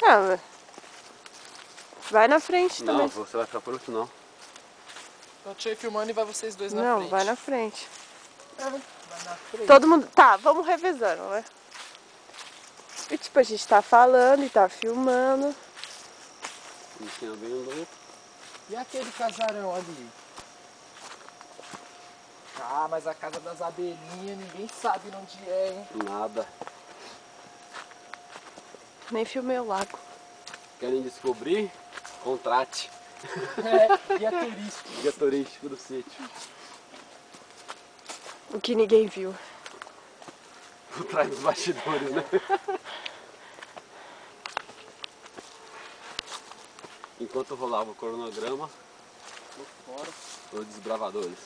Ah, vai na frente Não, também. você vai ficar por último, não. Eu tirei filmando e vai vocês dois na Não, frente. vai na frente. Vai na frente. Todo mundo... Tá, vamos revezando, né? E tipo, a gente tá falando e tá filmando. E aquele casarão ali? Ah, mas a casa das abelhinhas, ninguém sabe onde é, hein? Nada. Nem filmei o lago. Querem descobrir? Contrate. É, guia turístico. Guia turístico do sítio. O que ninguém viu. Por trás dos bastidores, né? Enquanto rolava o cronograma, os desbravadores.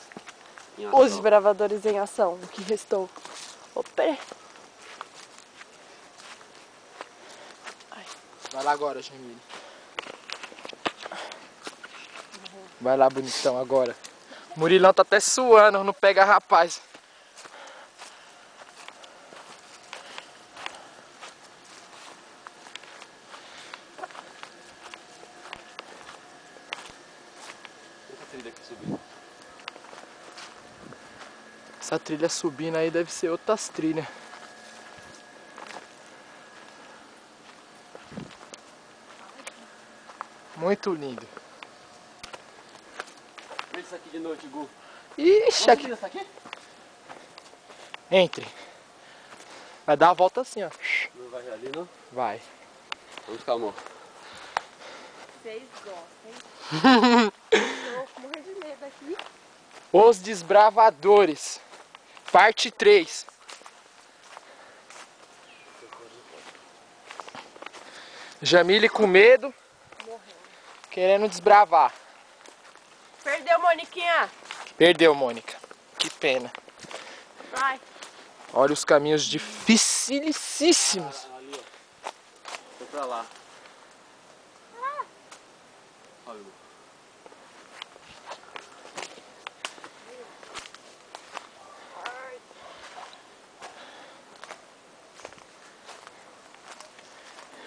Os desbravadores em ação, o que restou. Opa! Vai lá agora, Jamile. Vai lá, bonitão, agora. O Murilão tá até suando, não pega rapaz. Essa trilha subindo aí deve ser outras trilhas. Muito lindo. Vê isso aqui de noite, Gu. Ixi, aqui. Isso aqui? Entre. Vai dar a volta assim, ó. Não vai ali, não? Vai. Vamos cá, amor. Vocês gostam. Tô morrendo de medo aqui. Os Desbravadores. Parte 3. Jamile com medo. Querendo desbravar. Perdeu, Moniquinha. Perdeu, Mônica. Que pena. Vai. Olha os caminhos dificilíssimos. Ali, ó. Foi pra lá. Olha, amor.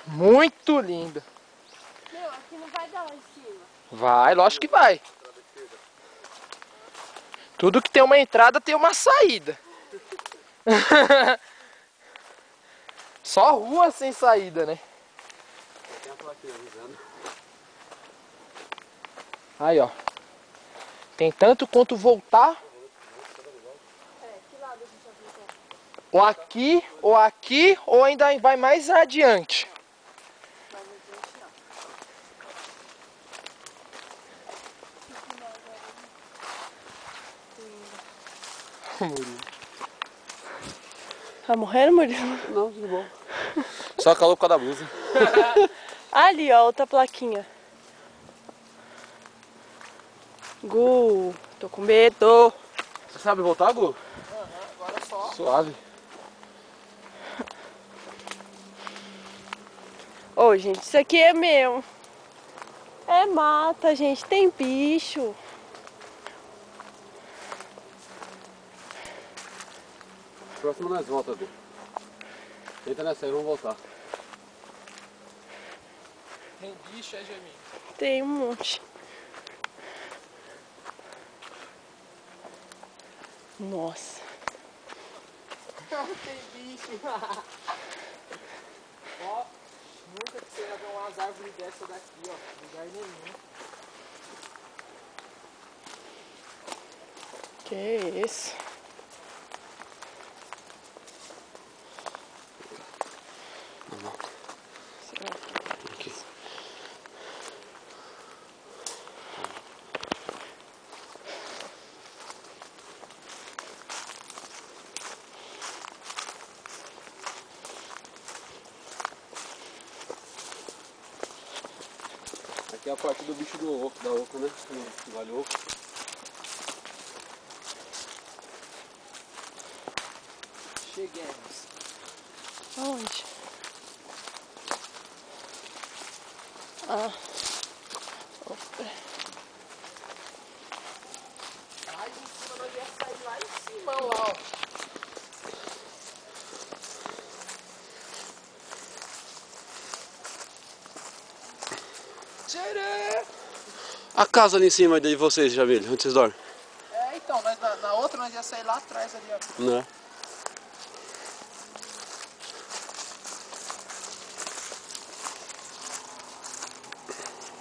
Muito lindo. Meu, aqui não vai dar lá em cima. Vai, lógico que vai. Tudo que tem uma entrada tem uma saída. Só rua sem saída, né? Tem a plaquinha avisando. Aí, ó. Tem tanto quanto voltar. Que lado a gente avisou? Ou aqui, ou ainda vai mais adiante. Tá morrendo, Murilo? Não, tudo bom. Só calor por causa da blusa. Ali, ó, outra plaquinha. Gu, tô com medo. Você sabe voltar, Gu? Agora só. Suave. Ô, gente, isso aqui é meu. É mata, gente, tem bicho. Próximo nós volta, Gu. Tenta nessa aí, vamos voltar. Tem bicho, é, Jamile? Tem um monte. Nossa. Tem bicho. Ó, nunca que você ia ver umas árvores dessa daqui, ó. Lugar nenhum. Que isso? Aqui. Aqui é a parte do bicho do oco, da oca, né? Do galho oco. Cheguemos. Aonde? Ah. Opa. Lá em cima nós ia sair lá em cima, lá, ó. Tcharam! A casa ali em cima de vocês, Jamile, onde vocês dormem? É, então, nós, na outra nós ia sair lá atrás ali, ó. Né?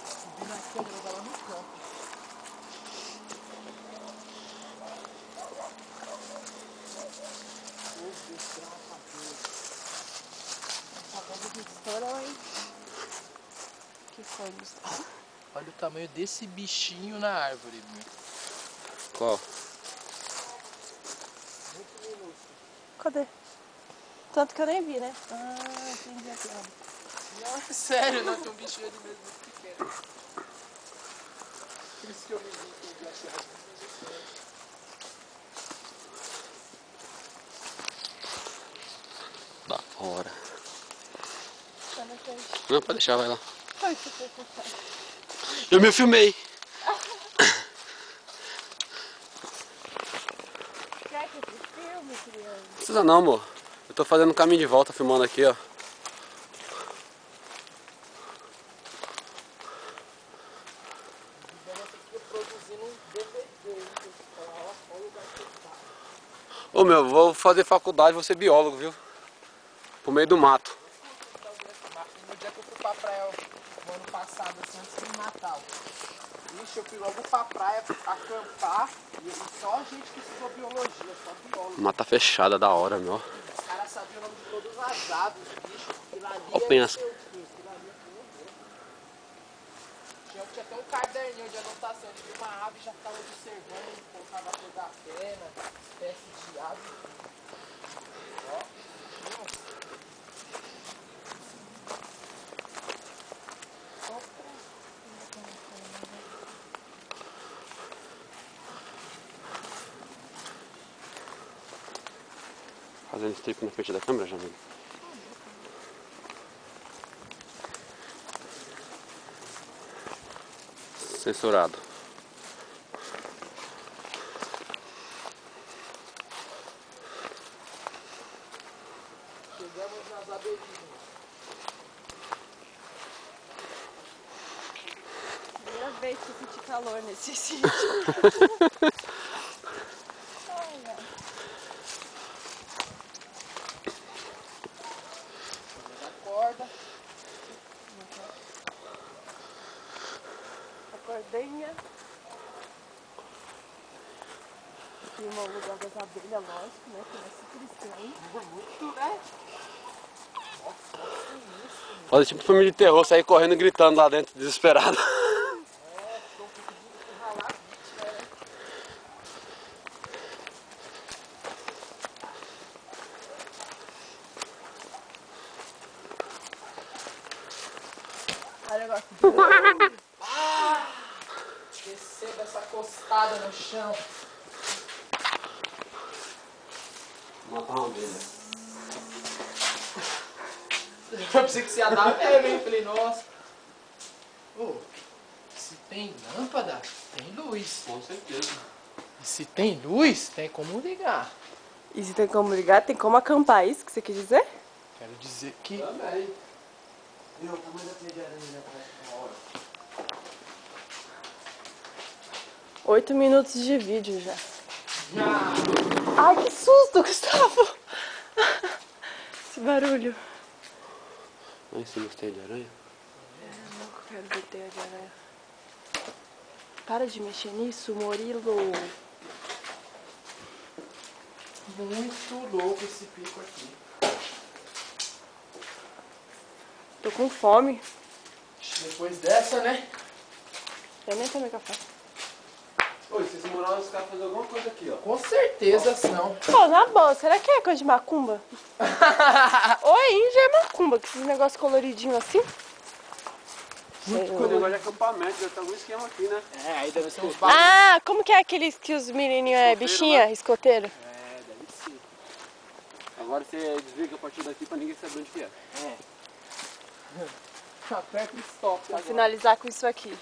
Subindo aqui, eu vou lá no campo. Que foi, Gustavo? Olha o tamanho desse bichinho na árvore, meu. Qual? Cadê? Tanto que eu nem vi, né? Ah, entendi a piada. Não, é sério, não, tem um bichinho ali mesmo muito pequeno. Por isso que eu me vi que eu vi a piada. Da hora. Tá na frente. Não, pode deixar, vai lá. Ai, que foi fechado. Eu me filmei. Quer que esse filme, criança? Não precisa não, amor. Eu tô fazendo um caminho de volta, filmando aqui, ó. Ô meu, vou fazer faculdade, vou ser biólogo, viu? Pro meio do mato. No dia que eu fui pra praia no ano passado, assim, antes do Natal. Ixi, eu fui logo pra praia acampar e só gente que estudou biologia, só biólogo. Mata fechada, da hora, meu. Os caras sabiam o nome de todas as aves, bicho. Aquilo ali Ó, é pensa. não sei o quê, aquilo ali é meu Deus. Tinha até um caderninho de anotação, de uma ave já ficava observando, colocava a cor da pena, espécie de ave. Ó, nossa. Fazendo strip na frente da câmera, Jamile. Censurado. Chegamos nas abelhinhas. Primeira vez que eu senti calor nesse sítio. Acorda. Acordinha. Filma o lugar das abelhas, lógico, né? Que não é super estranho. Muito, né? Fazer tipo família de terror, sair correndo e gritando lá dentro, desesperado. Estou conseguindo ralar a vítima, né? Olha o negócio. Receba essa costada no chão. Matar uma abelha. Eu pensei que você ia dar pega, hein? Falei, nossa. Ô, se tem lâmpada, tem luz. Com certeza. E se tem luz, tem como ligar. E se tem como ligar, tem como acampar, isso que você quer dizer? Quero dizer que... Também. Meu, o tamanho da teia de aranha, né? Parece uma hora. 8 minutos de vídeo já. Ah, Ai, que susto, Gustavo! Esse barulho. Lá em cima tem de aranha. Eu nunca quero ver teia de aranha. Para de mexer nisso, Murilo. muito louco esse pico aqui. Tô com fome. Depois dessa, né? Eu nem tomei café. Oi, vocês moraram, os caras fazer alguma coisa aqui, ó. Com certeza não. Pô, na boa, será que é coisa de macumba? Oi, já é macumba, com esses negócios coloridinhos assim. Muito com o negócio de acampamento, deve ter algum esquema aqui, né? É, aí deve ser uns Ah, como que é aqueles que os menininhos é bichinha, escoteiro? É, deve ser. Agora você desliga a partir daqui pra ninguém saber onde que é. Aperta o stop Vou agora. finalizar com isso aqui.